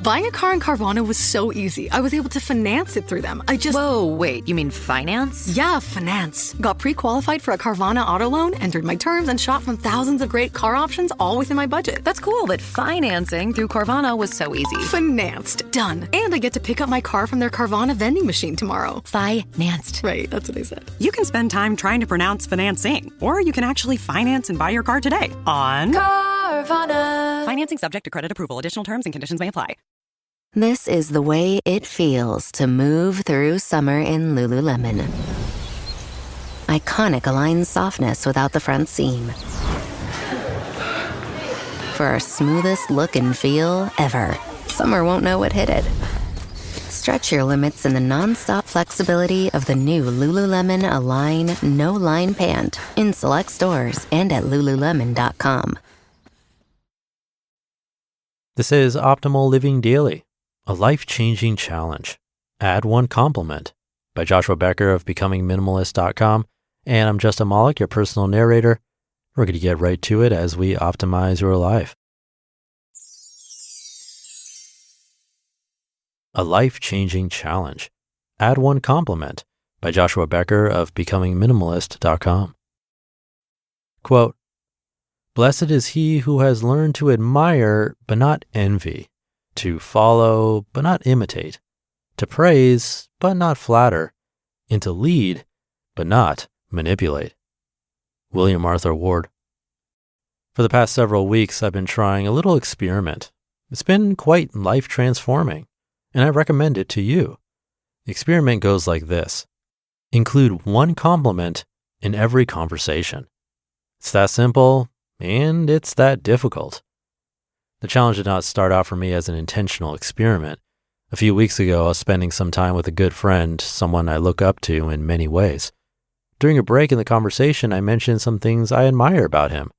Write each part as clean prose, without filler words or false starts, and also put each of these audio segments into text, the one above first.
Buying a car in Carvana was so easy. I was able to finance it through them. Whoa, wait, you mean finance? Yeah, finance. Got pre-qualified for a Carvana auto loan, entered my terms, and shot from thousands of great car options all within my budget. That's cool, but financing through Carvana was so easy. Financed. Done. And I get to pick up my car from their Carvana vending machine tomorrow. Financed. Right, that's what I said. You can spend time trying to pronounce financing, or you can actually finance and buy your car today on Carvana. Financing subject to credit approval. Additional terms and conditions may apply. This is the way it feels to move through summer in Lululemon. Iconic Align softness without the front seam. For our smoothest look and feel ever, summer won't know what hit it. Stretch your limits in the non-stop flexibility of the new Lululemon Align No-Line Pant in select stores and at Lululemon.com. This is Optimal Living Daily, a life-changing challenge. Add one compliment by Joshua Becker of BecomingMinimalist.com. And I'm Justin Malik, your personal narrator. We're going to get right to it as we optimize your life. A life-changing challenge. Add one compliment by Joshua Becker of BecomingMinimalist.com. Quote, "Blessed is he who has learned to admire but not envy, to follow but not imitate, to praise but not flatter, and to lead but not manipulate." William Arthur Ward. For the past several weeks, I've been trying a little experiment. It's been quite life-transforming, and I recommend it to you. The experiment goes like this. Include one compliment in every conversation. It's that simple, and it's that difficult. The challenge did not start out for me as an intentional experiment. A few weeks ago, I was spending some time with a good friend, someone I look up to in many ways. During a break in the conversation, I mentioned some things I admire about him.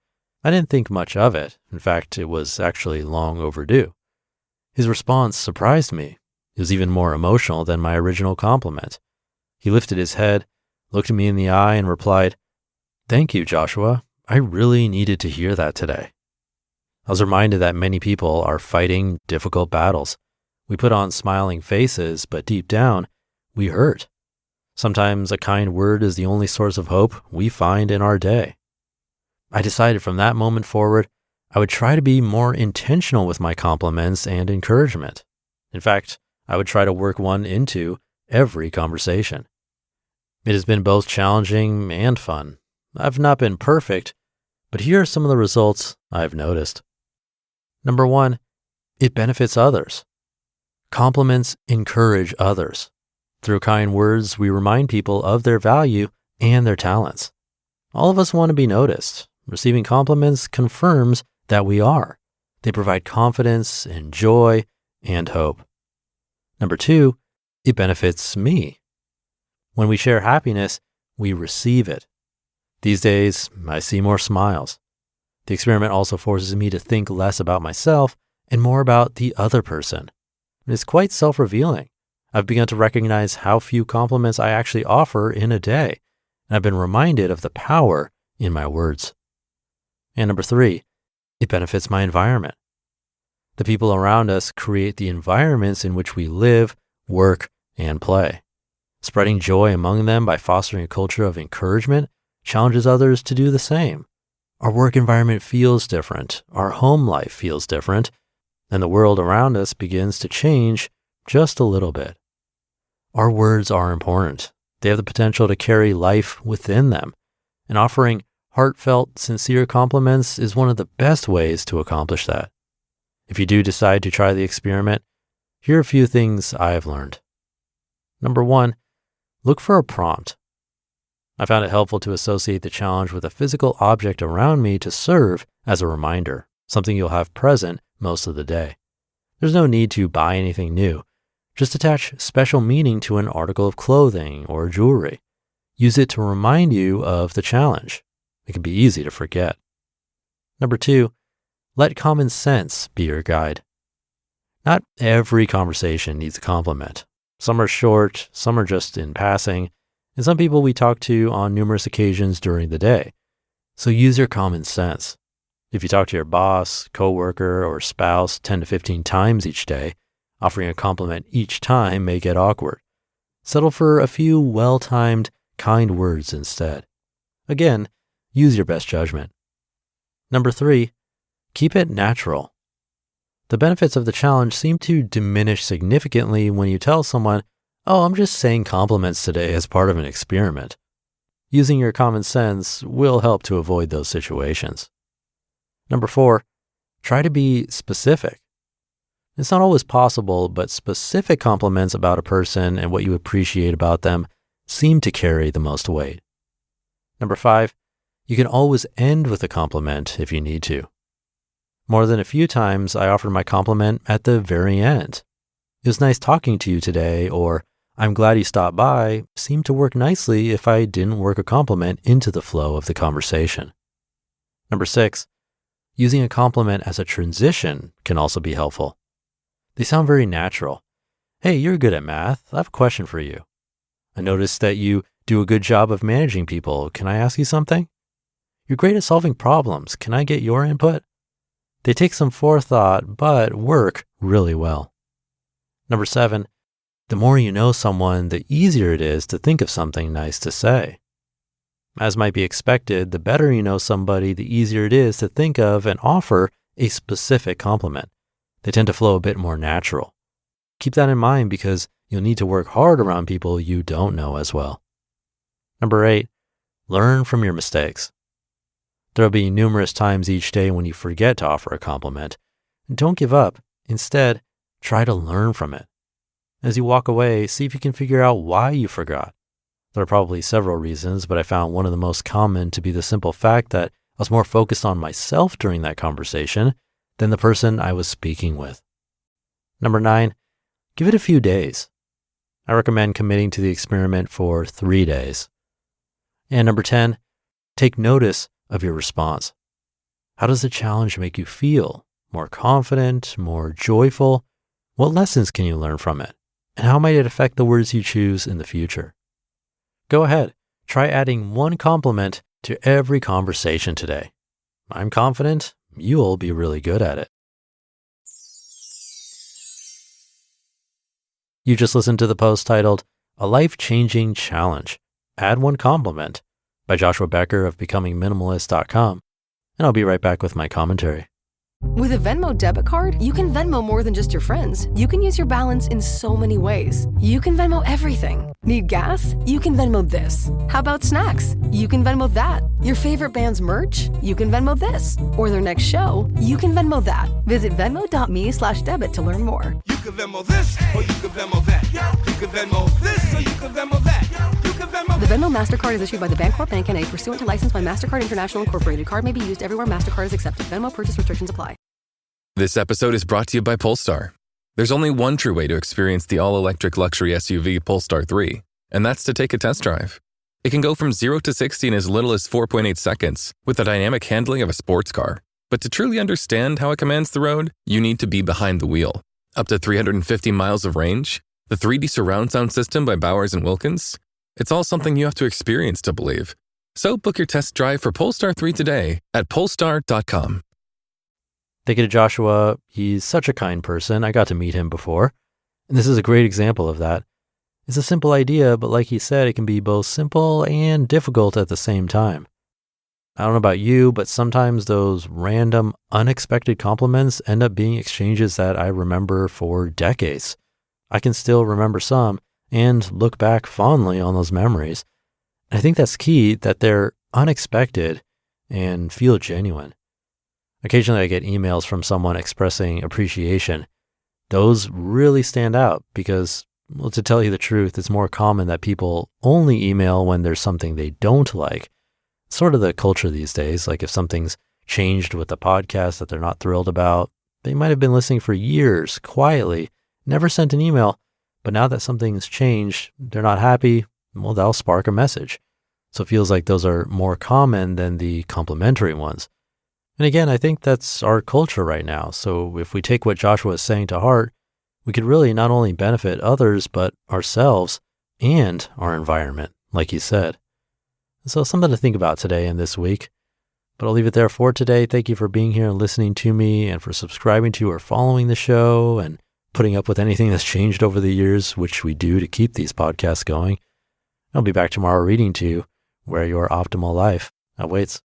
I didn't think much of it. In fact, it was actually long overdue. His response surprised me. It was even more emotional than my original compliment. He lifted his head, looked me in the eye, and replied, "Thank you, Joshua. I really needed to hear that today." I was reminded that many people are fighting difficult battles. We put on smiling faces, but deep down, we hurt. Sometimes a kind word is the only source of hope we find in our day. I decided from that moment forward, I would try to be more intentional with my compliments and encouragement. In fact, I would try to work one into every conversation. It has been both challenging and fun. I've not been perfect, but here are some of the results I've noticed. Number one, it benefits others. Compliments encourage others. Through kind words, we remind people of their value and their talents. All of us want to be noticed. Receiving compliments confirms that we are. They provide confidence and joy and hope. Number two, it benefits me. When we share happiness, we receive it. These days, I see more smiles. The experiment also forces me to think less about myself and more about the other person. It's quite self-revealing. I've begun to recognize how few compliments I actually offer in a day, and I've been reminded of the power in my words. And number three, it benefits my environment. The people around us create the environments in which we live, work, and play. Spreading joy among them by fostering a culture of encouragement challenges others to do the same. Our work environment feels different, our home life feels different, and the world around us begins to change just a little bit. Our words are important. They have the potential to carry life within them, and offering heartfelt, sincere compliments is one of the best ways to accomplish that. If you do decide to try the experiment, here are a few things I have learned. Number one, look for a prompt. I found it helpful to associate the challenge with a physical object around me to serve as a reminder, something you'll have present most of the day. There's no need to buy anything new. Just attach special meaning to an article of clothing or jewelry. Use it to remind you of the challenge. It can be easy to forget. Number two, let common sense be your guide. Not every conversation needs a compliment. Some are short, some are just in passing, and some people we talk to on numerous occasions during the day. So use your common sense. If you talk to your boss, coworker, or spouse 10 to 15 times each day, Offering a compliment each time may get awkward. Settle for a few well-timed, kind words instead. Again, use your best judgment. Number 3, keep it natural. The benefits of the challenge seem to diminish significantly when you tell someone, "Oh, I'm just saying compliments today as part of an experiment." Using your common sense will help to avoid those situations. Number 4, try to be specific. It's not always possible, but specific compliments about a person and what you appreciate about them seem to carry the most weight. Number 5, you can always end with a compliment if you need to. More than a few times, I offered my compliment at the very end. "It was nice talking to you today," or "I'm glad you stopped by," seemed to work nicely if I didn't work a compliment into the flow of the conversation. Number 6, using a compliment as a transition can also be helpful. They sound very natural. "Hey, you're good at math. I have a question for you. I noticed that you do a good job of managing people. Can I ask you something? You're great at solving problems. Can I get your input?" They take some forethought, but work really well. Number 7, the more you know someone, the easier it is to think of something nice to say. As might be expected, the better you know somebody, the easier it is to think of and offer a specific compliment. They tend to flow a bit more natural. Keep that in mind because you'll need to work hard around people you don't know as well. Number 8, learn from your mistakes. There'll be numerous times each day when you forget to offer a compliment. Don't give up. Instead, try to learn from it. As you walk away, see if you can figure out why you forgot. There are probably several reasons, but I found one of the most common to be the simple fact that I was more focused on myself during that conversation than the person I was speaking with. Number 9, give it a few days. I recommend committing to the experiment for 3 days. And number 10, take notice of your response. How does the challenge make you feel? More confident, more joyful? What lessons can you learn from it? And how might it affect the words you choose in the future? Go ahead, try adding one compliment to every conversation today. I'm confident you'll be really good at it. You just listened to the post titled, "A Life-Changing Challenge. Add One Compliment" by Joshua Becker of becomingminimalist.com. And I'll be right back with my commentary. With a Venmo debit card, you can Venmo more than just your friends. You can use your balance in so many ways. You can Venmo everything. Need gas? You can Venmo this. How about snacks? You can Venmo that. Your favorite band's merch? You can Venmo this. Or their next show? You can Venmo that. Visit venmo.me/debit to learn more. You can Venmo this, or you can Venmo that. You can Venmo this, or you can Venmo that. You can Venmo. The Venmo MasterCard is issued by the Bancorp Bank N.A. pursuant to license by MasterCard International Incorporated. Card may be used everywhere MasterCard is accepted. Venmo purchase restrictions apply. This episode is brought to you by Polestar. There's only one true way to experience the all-electric luxury SUV Polestar 3, and that's to take a test drive. It can go from 0 to 60 in as little as 4.8 seconds with the dynamic handling of a sports car. But to truly understand how it commands the road, you need to be behind the wheel. Up to 350 miles of range, the 3D surround sound system by Bowers & Wilkins. It's all something you have to experience to believe. So book your test drive for Polestar 3 today at polestar.com. Thank you to Joshua. He's such a kind person. I got to meet him before. And this is a great example of that. It's a simple idea, but like he said, it can be both simple and difficult at the same time. I don't know about you, but sometimes those random, unexpected compliments end up being exchanges that I remember for decades. I can still remember some and look back fondly on those memories. And I think that's key, that they're unexpected and feel genuine. Occasionally I get emails from someone expressing appreciation. Those really stand out because, well, to tell you the truth, it's more common that people only email when there's something they don't like. It's sort of the culture these days. Like if something's changed with the podcast that they're not thrilled about, they might have been listening for years, quietly, never sent an email, but now that something's changed, they're not happy, well, that'll spark a message. So it feels like those are more common than the complimentary ones. And again, I think that's our culture right now. So if we take what Joshua is saying to heart, we could really not only benefit others, but ourselves and our environment, like he said. So something to think about today and this week. But I'll leave it there for today. Thank you for being here and listening to me and for subscribing to or following the show. And putting up with anything that's changed over the years, which we do to keep these podcasts going. I'll be back tomorrow reading to you where your optimal life awaits.